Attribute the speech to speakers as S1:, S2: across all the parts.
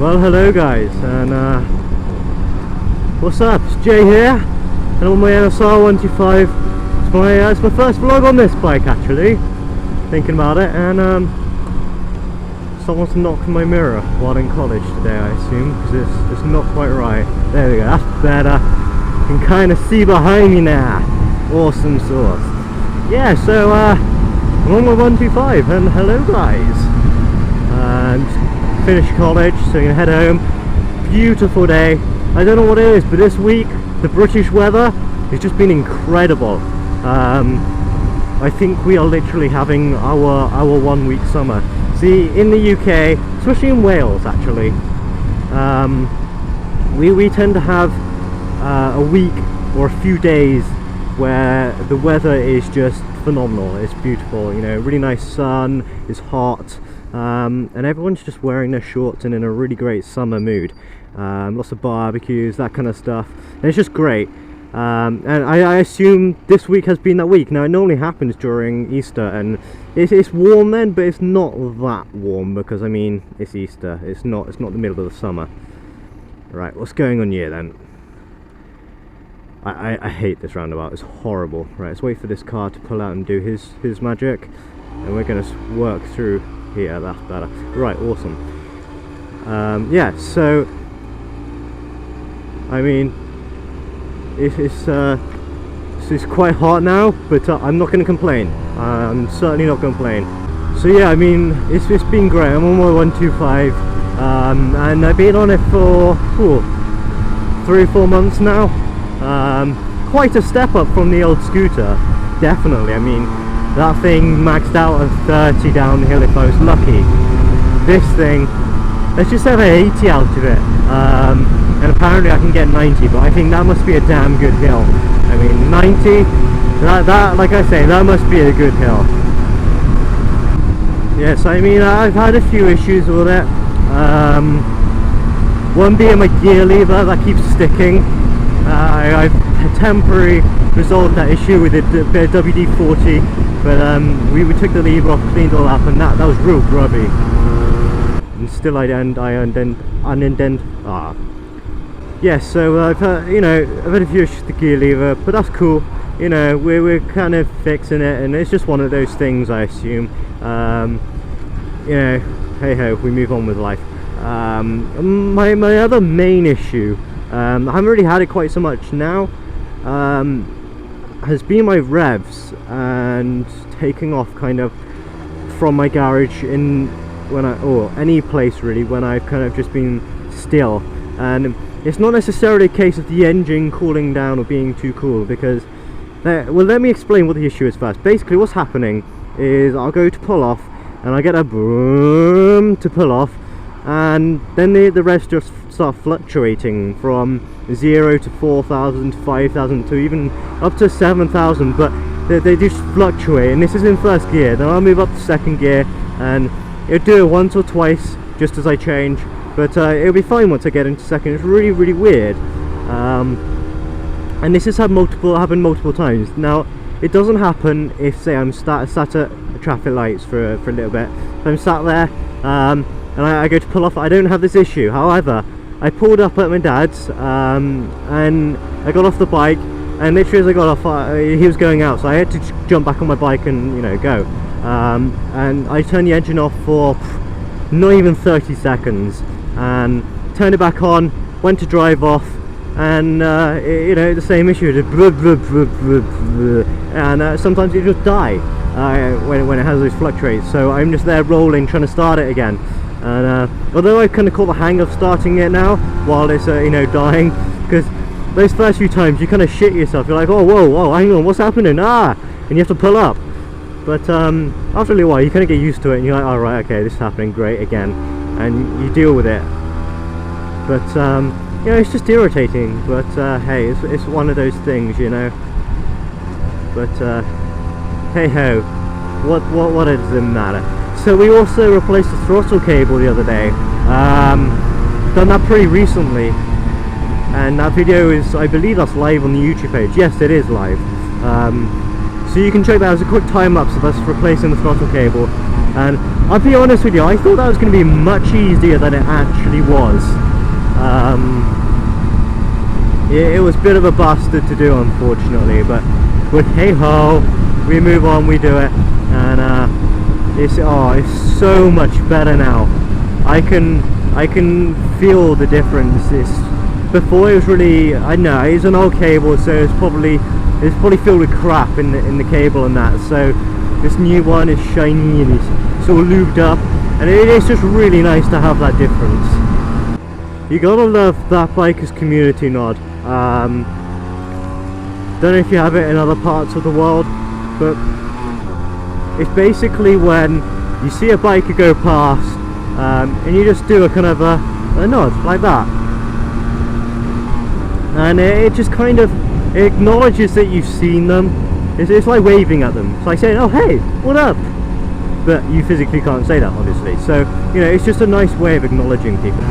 S1: Well, hello guys, and what's up? It's Jay here, and I'm on my NSR 125. It's my first vlog on this bike actually, thinking about it, and someone's knocked my mirror while in college today, I assume, because it's not quite right. There we go, that's better. You can kind of see behind me now. Awesome sauce. Yeah, so I'm on my 125, and hello guys. Finished college, so I'm gonna head home. Beautiful day. I don't know what it is, but this week the British weather has just been incredible. I think we are literally having our 1 week summer. See, in the UK, especially in Wales actually, we tend to have a week or a few days where the weather is just phenomenal. It's beautiful, you know, really nice sun, it's hot, and everyone's just wearing their shorts and in a really great summer mood. Lots of barbecues, that kind of stuff, and it's just great. And I assume this week has been that week. Now, it normally happens during Easter, and it's warm then, but it's not that warm because, I mean, it's Easter. It's not the middle of the summer. Right, what's going on here then? I hate this roundabout. It's horrible. Right, let's wait for this car to pull out and do his magic, and we're gonna work through here. That's better. Right, awesome. Yeah, so I mean, it's quite hot now, but I'm not going to complain. I'm certainly not going to complain. So yeah, I mean, it's been great. I'm on my 125, and I've been on it for 3 or 4 months now. Quite a step up from the old scooter, definitely. I mean, that thing maxed out at 30 downhill if I was lucky. This thing, let's just have an 80 out of it. And apparently I can get 90, but I think that must be a damn good hill. I mean, 90, that like I say, that must be a good hill. Yes, I mean, I've had a few issues with it. One being my gear lever that keeps sticking. I've temporarily resolved that issue with a bit of WD-40, but we took the lever off, cleaned it all up, and that was real grubby. And still yeah, so I've had a few issues with the gear lever, but that's cool. You know, we're kind of fixing it, and it's just one of those things, I assume. You know, hey ho, we move on with life. My other main issue, I haven't really had it quite so much now, has been my revs and taking off kind of from my garage or any place really when I've kind of just been still. And it's not necessarily a case of the engine cooling down or being too cool, because well, let me explain what the issue is first. Basically what's happening is I'll go to pull off and I get a boom to pull off, and then the rest just start fluctuating from 0 to 4,000 to 5,000 to even up to 7,000, but they just fluctuate. And this is in first gear. Then I'll move up to second gear and it'll do it once or twice just as I change, but it'll be fine once I get into second. It's really, really weird. And this has happened multiple times. Now, it doesn't happen if, say, I'm sat at traffic lights for a little bit. If I'm sat there and I go to pull off, I don't have this issue. However, I pulled up at my dad's and I got off the bike, and literally as I got off, he was going out, so I had to jump back on my bike and go. And I turned the engine off for not even 30 seconds and turned it back on, went to drive off, and the same issue, just and sometimes you just die when it has those fluctuates. So I'm just there rolling, trying to start it again, and although I kind of caught the hang of starting it now while it's dying, because those first few times you kind of shit yourself. You're like, oh whoa, hang on, what's happening? And you have to pull up. But after a little while you kind of get used to it, and you're like, alright, okay, this is happening, great, again, and you deal with it. But it's just irritating, but hey, it's one of those things, you know. But hey ho, what does it matter? So we also replaced the throttle cable the other day. Done that pretty recently, and that video is, I believe that's live on the YouTube page. Yes, it is live. So you can check that as a quick time lapse of us replacing the throttle cable. And I'll be honest with you, I thought that was going to be much easier than it actually was. It was a bit of a bastard to do, unfortunately, but hey ho, we move on, we do it, and it's so much better now. I can feel the difference. Before it was really, I don't know, it's an old cable, so it's probably filled with crap in the cable and that. So this new one is shiny and it's all lubed up, and it's just really nice to have that difference. You gotta love that biker's community nod. Don't know if you have it in other parts of the world, but it's basically when you see a biker go past, and you just do a kind of a nod like that, and it just kind of acknowledges that you've seen them. It's like waving at them. It's like saying, "Oh hey, what up?" But you physically can't say that, obviously. So you know, it's just a nice way of acknowledging people.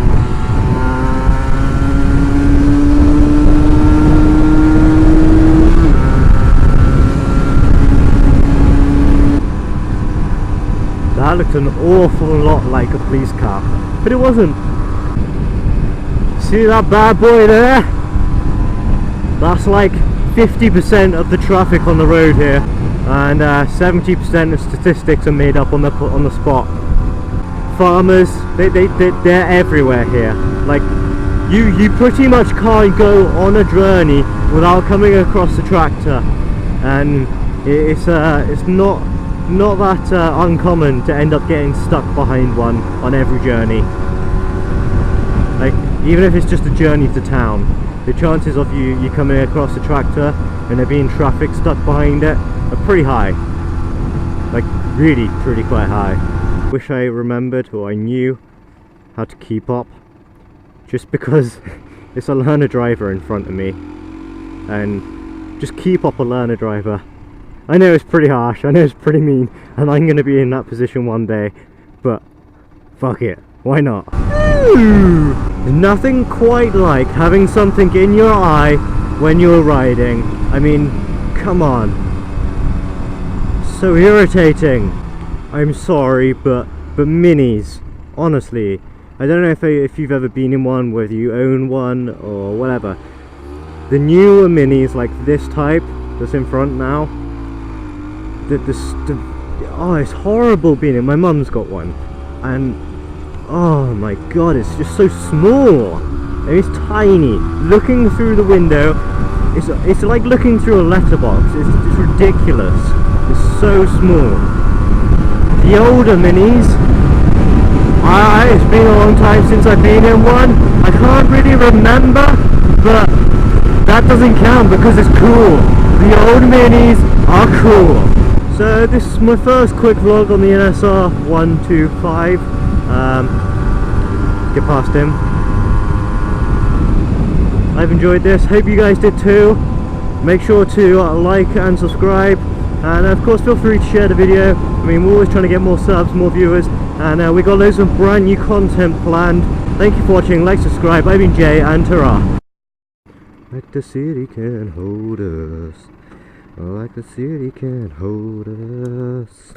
S1: That looked an awful lot like a police car, but it wasn't. See that bad boy there? That's like 50% of the traffic on the road here, and 70% of statistics are made up on the spot. Farmers, they're everywhere here. Like you pretty much can't go on a journey without coming across a tractor, and it's not that uncommon to end up getting stuck behind one on every journey. Like even if it's just a journey to town, the chances of you coming across a tractor and there being traffic stuck behind it are pretty high. Like really pretty quite high. Wish I remembered or I knew how to keep up, just because it's a learner driver in front of me, and just keep up a learner driver. I know it's pretty harsh, I know it's pretty mean, and I'm going to be in that position one day, but fuck it, why not? Ooh, nothing quite like having something in your eye when you're riding. I mean, come on. So irritating. I'm sorry, but minis, honestly, I don't know if you've ever been in one, whether you own one or whatever. The newer minis, like this type that's in front now, oh, it's horrible being in. My mum's got one, and oh my god, it's just so small and it's tiny. Looking through the window, it's like looking through a letterbox. It's ridiculous. It's so small. The older minis, it's been a long time since I've been in one. I can't really remember, but that doesn't count because it's cool. The old minis are cool. So this is my first quick vlog on the NSR 125. Get past him. I've enjoyed this, hope you guys did too. Make sure to like and subscribe, and of course feel free to share the video. I mean, we're always trying to get more subs, more viewers, and we got loads of brand new content planned. Thank you for watching, like, subscribe. I've been Jay, and ta-ra. Like the city can hold us. Like the city can't hold us.